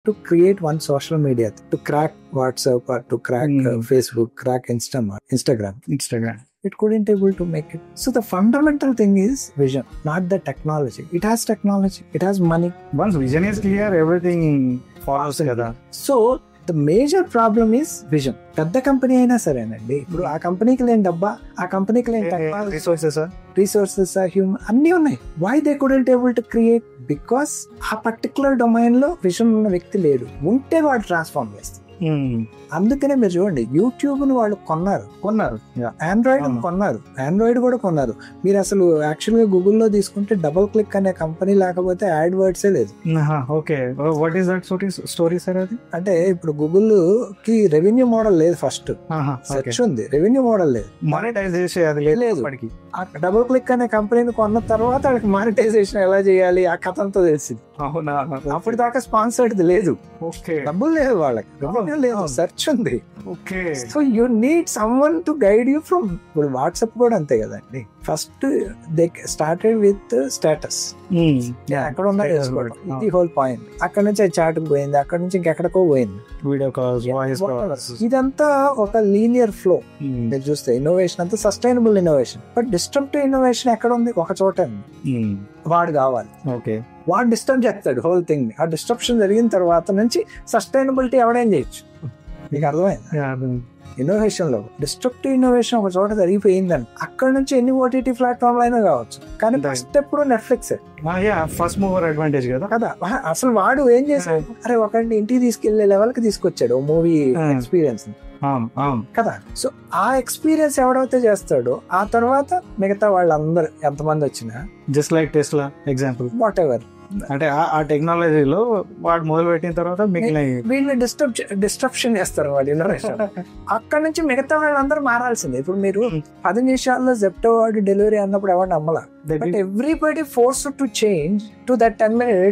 to create one social media to crack WhatsApp or to crack Facebook, crack Instagram. It couldn't able to make it. So the fundamental thing is vision, not the technology. It has technology, it has money. Once vision is clear, everything follows కదా. So the major problem is vision. పెద్ద company అయినా సరేనండి, ఇప్పుడు ఆ కంపెనీకి లేని డబ్బా, ఆ కంపెనీకి లేని రిసోర్సెస్ హ్యూమన్ అన్ని ఉన్నాయి. Why they couldn't able to create? Because ఆ పర్టికులర్ డొమైన్ లో విజన్ ఉన్న వ్యక్తి లేడు. ఉంటే వాడు ట్రాన్స్ఫార్మ్ చేస్తారు. అందుకనే మీరు చూడండి, యూట్యూబ్ ను వాళ్ళు కొన్నారు, ఆండ్రాయిడ్ కూడా కొన్నారు. మీరు అసలు యాక్చువల్ గా గూగుల్లో తీసుకుంటే డబుల్ క్లిక్ అనే కంపెనీ లేకపోతే యాడ్ వర్డ్స్ లేదు. స్టోరీ సార్ అది? అంటే ఇప్పుడు గూగుల్ కి రెవెన్యూ మోడల్ లేదు. ఫస్ట్ సెర్చ్ ఉంది, రెవెన్యూ మోడల్ లేదు, మానిటైజేషన్ లేదు. ఆ డబుల్ క్లిక్ అనే కంపెనీని కొన్న తర్వాత వాళ్ళకి మానిటైజేషన్ ఎలా చేయాలి ఆ కథ అంతా తెలిసింది. అప్పుడు దాకా స్పాన్సర్డ్ లేదు, డబ్బులు లేదు, వాళ్ళకి రెవెన్యూ లేదు, సెర్చ్ ఉంది. So you need someone to guide you from. ఇప్పుడు వాట్సాప్ కూడా అంతే కదండి. First they started with status, ఎక్కడ ఉన్నా తెలుసుకోవడం, ఇది హోల్ పాయింట్. అక్కడ నుంచి చాట్ పోయింది, అక్కడ నుంచి ఇంకెక్కడికో పోయింది, వీడియో కాల్స్, వాయిస్ కాల్స్. ఇదంతా ఒక లీనియర్ ఫ్లో. మీరు చూస్తే ఇన్నోవేషన్ అంతా sustainable innovation. But disruptive innovation ఎక్కడ ఉంది? ఒక చోట వాడు కావాలి, వాడు డిస్టర్బ్ చేస్తాడు హోల్ థింగ్. ఆ డిస్ట్రప్షన్ జరిగిన తర్వాత నుంచి సస్టైనబిలిటీ ఎవడేం చేయొచ్చు. మీకు అర్థమైంది? ఇన్నోవేషన్ లో డిస్ట్రప్టివ్ ఇన్నోవేషన్ ఒక చోట జరిగిపోయిందని అక్కడ నుంచి ఎన్ని ఓటీటీ ప్లాట్ఫామ్లు అయినా కావచ్చు, కానీ ఫస్ట్ ఎప్పుడు నెట్ఫ్లిక్స్ ఫస్ట్ మూవర్ అడ్వాంటేజ్ కదా. అసలు వాడు ఏం చేశాడు, అరే ఒకరిని ఇంటికి తీసుకెళ్లే లెవెల్ కి తీసుకొచ్చాడు మూవీ ఎక్స్పీరియన్స్ కదా. సో ఆ ఎక్స్పీరియన్స్ ఎవడైతే చేస్తాడో ఆ తర్వాత మిగతా వాళ్ళందరూ ఎంతమంది వచ్చినా, just like Tesla example, what ever, అంటే ఆ టెక్నాలజీలో వాడు మొదలు పెట్టిన తర్వాత మిగిలిన వీళ్ళు డిస్ట్రప్షన్ చేస్తారు వాడు ఇన్నోవేషన్. అక్కడ నుంచి మిగతా వాళ్ళందరూ మారాల్సిందే. ఇప్పుడు మీరు 10 నిమిషాల్లో జెప్టో వాడు డెలివరీ అన్నప్పుడు ఎవరు నమ్మలా. But everybody force to change to that 10 minutes